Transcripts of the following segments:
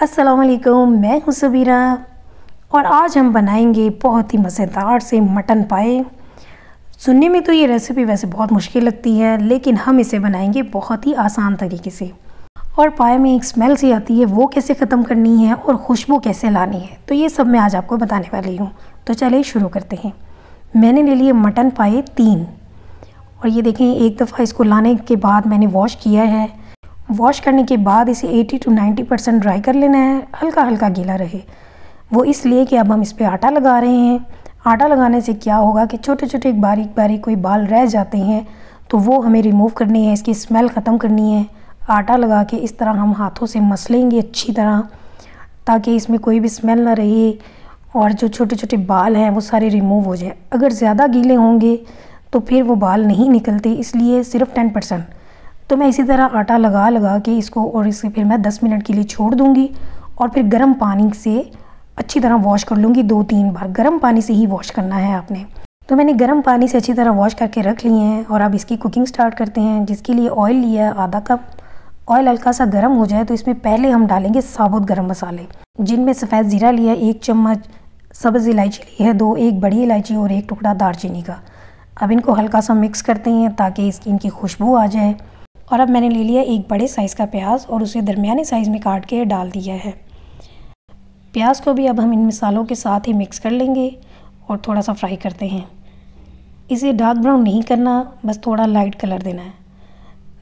अस्सलाम वालेकुम, मैं हूँ सबीरा और आज हम बनाएंगे बहुत ही मज़ेदार से मटन पाए। सुनने में तो ये रेसिपी वैसे बहुत मुश्किल लगती है, लेकिन हम इसे बनाएंगे बहुत ही आसान तरीके से। और पाए में एक स्मेल सी आती है, वो कैसे ख़त्म करनी है और खुशबू कैसे लानी है, तो ये सब मैं आज आपको बताने वाली हूँ। तो चलिए शुरू करते हैं। मैंने ले लिए मटन पाए 3 और ये देखें, एक दफ़ा इसको लाने के बाद मैंने वॉश किया है। वॉश करने के बाद इसे 80 to 90% ड्राई कर लेना है, हल्का हल्का गीला रहे। वो इसलिए कि अब हम इस पर आटा लगा रहे हैं। आटा लगाने से क्या होगा कि छोटे छोटे बारीक बारीक कोई बाल रह जाते हैं, तो वो हमें रिमूव करनी है, इसकी स्मेल ख़त्म करनी है। आटा लगा के इस तरह हम हाथों से मसलेंगे अच्छी तरह, ताकि इसमें कोई भी स्मेल ना रहे और जो छोटे छोटे बाल हैं वो सारे रिमूव हो जाए। अगर ज़्यादा गीले होंगे तो फिर वो बाल नहीं निकलते, इसलिए सिर्फ 10%। तो मैं इसी तरह आटा लगा लगा के इसको और इसे फिर मैं 10 मिनट के लिए छोड़ दूँगी और फिर गर्म पानी से अच्छी तरह वॉश कर लूँगी 2-3 बार। गर्म पानी से ही वॉश करना है आपने। तो मैंने गर्म पानी से अच्छी तरह वॉश करके रख लिए हैं और अब इसकी कुकिंग स्टार्ट करते हैं। जिसके लिए ऑयल लिया है आधा कप। ऑयल हल्का सा गर्म हो जाए तो इसमें पहले हम डालेंगे साबुत गरम मसाले, जिनमें सफ़ेद ज़ीरा लिया 1 चम्मच, सब्ज़ इलायची ली है 2, 1 बड़ी इलायची और 1 टुकड़ा दालचीनी का। अब इनको हल्का सा मिक्स करते हैं ताकि इनकी खुशबू आ जाए। और अब मैंने ले लिया 1 बड़े साइज़ का प्याज और उसे दरमियाने साइज़ में काट के डाल दिया है। प्याज को भी अब हम इन मसालों के साथ ही मिक्स कर लेंगे और थोड़ा सा फ्राई करते हैं। इसे डार्क ब्राउन नहीं करना, बस थोड़ा लाइट कलर देना है।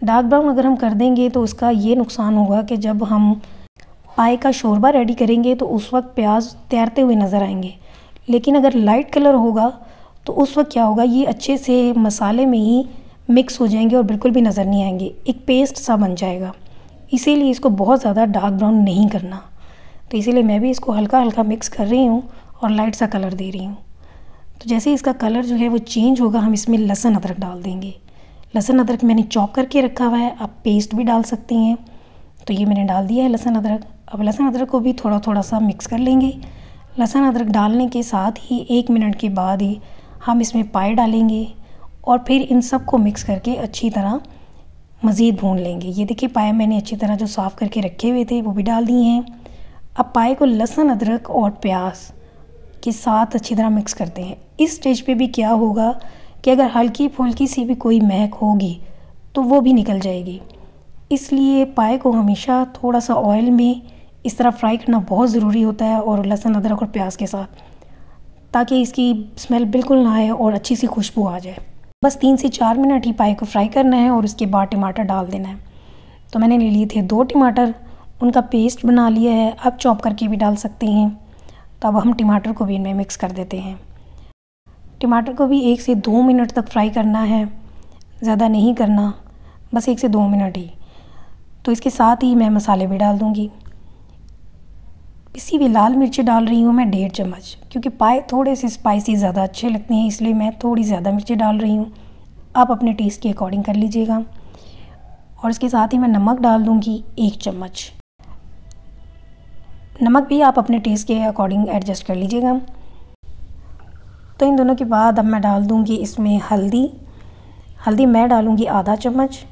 डार्क ब्राउन अगर हम कर देंगे तो उसका ये नुकसान होगा कि जब हम पाए का शोरबा रेडी करेंगे तो उस वक्त प्याज तैरते हुए नज़र आएंगे। लेकिन अगर लाइट कलर होगा तो उस वक्त क्या होगा, ये अच्छे से मसाले में ही मिक्स हो जाएंगे और बिल्कुल भी नज़र नहीं आएंगे, एक पेस्ट सा बन जाएगा। इसीलिए इसको बहुत ज़्यादा डार्क ब्राउन नहीं करना। तो इसीलिए मैं भी इसको हल्का हल्का मिक्स कर रही हूँ और लाइट सा कलर दे रही हूँ। तो जैसे ही इसका कलर जो है वो चेंज होगा, हम इसमें लहसुन अदरक डाल देंगे। लहसुन अदरक मैंने चॉप करके रखा हुआ है, आप पेस्ट भी डाल सकती हैं। तो ये मैंने डाल दिया है लहसुन अदरक। अब लहसुन अदरक को भी थोड़ा थोड़ा सा मिक्स कर लेंगे। लहसुन अदरक डालने के साथ ही 1 मिनट के बाद ही हम इसमें पाए डालेंगे और फिर इन सब को मिक्स करके अच्छी तरह मज़ीद भून लेंगे। ये देखिए, पाए मैंने अच्छी तरह जो साफ़ करके रखे हुए थे वो भी डाल दिए हैं। अब पाए को लहसुन अदरक और प्याज के साथ अच्छी तरह मिक्स करते हैं। इस स्टेज पे भी क्या होगा कि अगर हल्की फुल्की सी भी कोई महक होगी तो वो भी निकल जाएगी। इसलिए पाए को हमेशा थोड़ा सा ऑयल में इस तरह फ्राई करना बहुत ज़रूरी होता है, और लहसुन अदरक और प्याज के साथ, ताकि इसकी स्मेल बिल्कुल ना आए और अच्छी सी खुशबू आ जाए। बस 3 से 4 मिनट ही पाए को फ्राई करना है और उसके बाद टमाटर डाल देना है। तो मैंने ले लिए थे 2 टमाटर, उनका पेस्ट बना लिया है। आप चॉप करके भी डाल सकते हैं। तो अब हम टमाटर को भी इनमें मिक्स कर देते हैं। टमाटर को भी 1 से 2 मिनट तक फ्राई करना है, ज़्यादा नहीं करना, बस 1 से 2 मिनट ही। तो इसके साथ ही मैं मसाले भी डाल दूँगी। पिसी हुई लाल मिर्ची डाल रही हूँ मैं 1.5 चम्मच, क्योंकि पाए थोड़े से स्पाइसी ज़्यादा अच्छे लगते हैं, इसलिए मैं थोड़ी ज़्यादा मिर्ची डाल रही हूँ। आप अपने टेस्ट के अकॉर्डिंग कर लीजिएगा। और इसके साथ ही मैं नमक डाल दूँगी 1 चम्मच। नमक भी आप अपने टेस्ट के अकॉर्डिंग एडजस्ट कर लीजिएगा। तो इन दोनों के बाद अब मैं डाल दूँगी इसमें हल्दी मैं डालूँगी आधा चम्मच,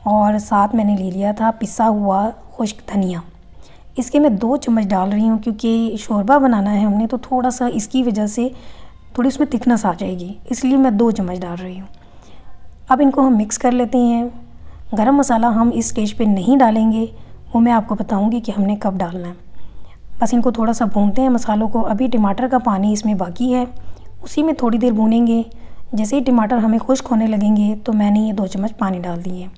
और साथ मैंने ले लिया था पिसा हुआ खुश्क धनिया। इसके मैं 2 चम्मच डाल रही हूँ, क्योंकि शोरबा बनाना है हमने, तो थोड़ा सा इसकी वजह से थोड़ी उसमें थिकनेस आ जाएगी, इसलिए मैं 2 चम्मच डाल रही हूँ। अब इनको हम मिक्स कर लेते हैं। गरम मसाला हम इस स्टेज पे नहीं डालेंगे, वो मैं आपको बताऊँगी कि हमने कब डालना है। बस इनको थोड़ा सा भूनते हैं मसालों को। अभी टमाटर का पानी इसमें बाकी है, उसी में थोड़ी देर भूनेंगे। जैसे ही टमाटर हमें खुश्क होने लगेंगे तो मैंने ये 2 चम्मच पानी डाल दिए हैं,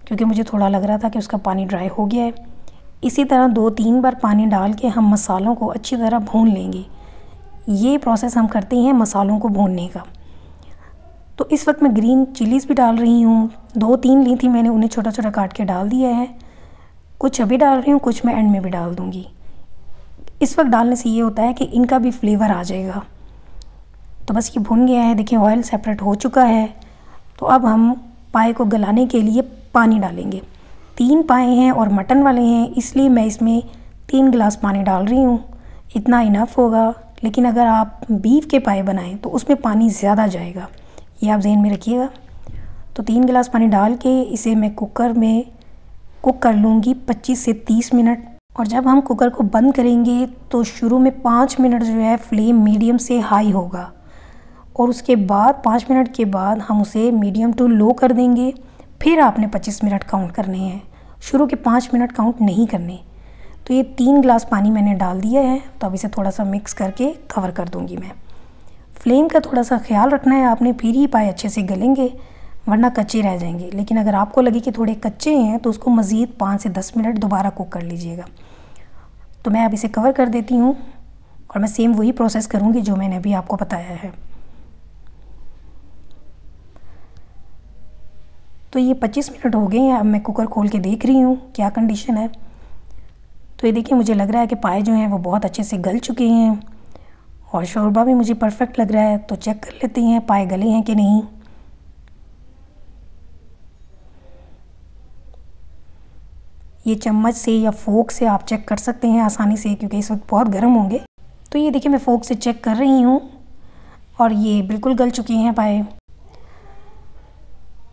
क्योंकि मुझे थोड़ा लग रहा था कि उसका पानी ड्राई हो गया है। इसी तरह 2-3 बार पानी डाल के हम मसालों को अच्छी तरह भून लेंगे। ये प्रोसेस हम करते हैं मसालों को भूनने का। तो इस वक्त मैं ग्रीन चिलीज़ भी डाल रही हूँ। 2-3 ली थी मैंने, उन्हें छोटा छोटा काट के डाल दिया है। कुछ अभी डाल रही हूँ, कुछ मैं एंड में भी डाल दूँगी। इस वक्त डालने से ये होता है कि इनका भी फ्लेवर आ जाएगा। तो बस ये भुन गया है, देखिए ऑयल सेपरेट हो चुका है। तो अब हम पाए को गलाने के लिए पानी डालेंगे। 3 पाए हैं और मटन वाले हैं, इसलिए मैं इसमें 3 गिलास पानी डाल रही हूँ। इतना इनफ होगा। लेकिन अगर आप बीफ के पाए बनाएं तो उसमें पानी ज़्यादा जाएगा, ये आप ज़हन में रखिएगा। तो 3 गिलास पानी डाल के इसे मैं कुकर में कुक कर लूँगी 25 से 30 मिनट। और जब हम कुकर को बंद करेंगे तो शुरू में 5 मिनट जो है फ्लेम मीडियम से हाई होगा और उसके बाद 5 मिनट के बाद हम उसे मीडियम टू लो कर देंगे। फिर आपने 25 मिनट काउंट करने हैं, शुरू के 5 मिनट काउंट नहीं करने। तो ये 3 गिलास पानी मैंने डाल दिया है, तो अब इसे थोड़ा सा मिक्स करके कवर कर दूँगी मैं। फ्लेम का थोड़ा सा ख्याल रखना है आपने, फिर ही पाए अच्छे से गलेंगे, वरना कच्चे रह जाएंगे। लेकिन अगर आपको लगे कि थोड़े कच्चे हैं तो उसको मज़ीद 5 से 10 मिनट दोबारा कुक कर लीजिएगा। तो मैं अब इसे कवर कर देती हूँ और मैं सेम वही प्रोसेस करूँगी जो मैंने अभी आपको बताया है। तो ये 25 मिनट हो गए हैं। अब मैं कुकर खोल के देख रही हूँ क्या कंडीशन है। तो ये देखिए, मुझे लग रहा है कि पाए जो हैं वो बहुत अच्छे से गल चुके हैं और शोरबा भी मुझे परफेक्ट लग रहा है। तो चेक कर लेते हैं पाए गले हैं कि नहीं। ये चम्मच से या फोक से आप चेक कर सकते हैं आसानी से, क्योंकि इस वक्त बहुत गर्म होंगे। तो ये देखिए, मैं फोक से चेक कर रही हूँ और ये बिल्कुल गल चुके हैं पाए।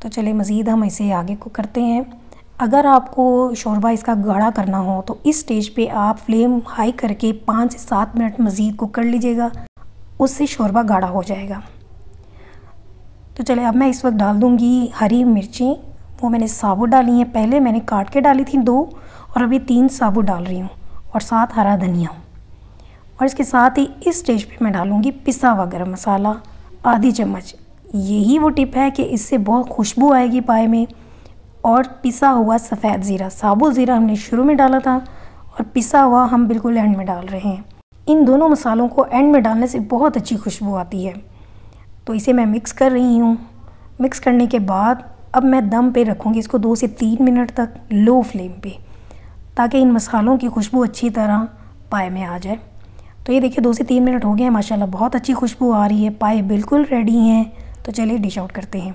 तो चलिए मज़ीद हम इसे आगे कुक करते हैं। अगर आपको शोरबा इसका गाढ़ा करना हो तो इस स्टेज पे आप फ्लेम हाई करके 5 से 7 मिनट मज़ीद कुक कर लीजिएगा, उससे शोरबा गाढ़ा हो जाएगा। तो चलिए अब मैं इस वक्त डाल दूँगी हरी मिर्चें। वो मैंने साबुत डाली हैं, पहले मैंने काट के डाली थी 2 और अभी 3 साबुत डाल रही हूँ, और साथ हरा धनिया। और इसके साथ ही इस स्टेज पे मैं डालूँगी पिसा हुआ गरम मसाला आधी चम्मच। यही वो टिप है कि इससे बहुत खुशबू आएगी पाए में। और पिसा हुआ सफ़ेद ज़ीरा, साबुत ज़ीरा हमने शुरू में डाला था और पिसा हुआ हम बिल्कुल एंड में डाल रहे हैं। इन दोनों मसालों को एंड में डालने से बहुत अच्छी खुशबू आती है। तो इसे मैं मिक्स कर रही हूँ। मिक्स करने के बाद अब मैं दम पे रखूँगी इसको 2 से 3 मिनट तक लो फ्लेम पे, ताकि इन मसालों की खुशबू अच्छी तरह पाए में आ जाए। तो ये देखिए 2 से 3 मिनट हो गए हैं, माशाल्लाह बहुत अच्छी खुशबू आ रही है, पाए बिल्कुल रेडी हैं। तो चलिए डिश आउट करते हैं।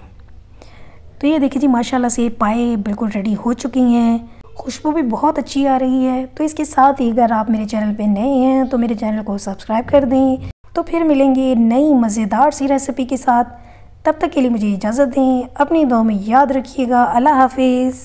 तो ये देखिए जी, माशाल्लाह से पाए बिल्कुल रेडी हो चुकी हैं, खुशबू भी बहुत अच्छी आ रही है। तो इसके साथ ही अगर आप मेरे चैनल पे नए हैं तो मेरे चैनल को सब्सक्राइब कर दें। तो फिर मिलेंगे नई मज़ेदार सी रेसिपी के साथ। तब तक के लिए मुझे इजाज़त दें। अपनी दुआ में याद रखिएगा। अल्लाह हाफिज़।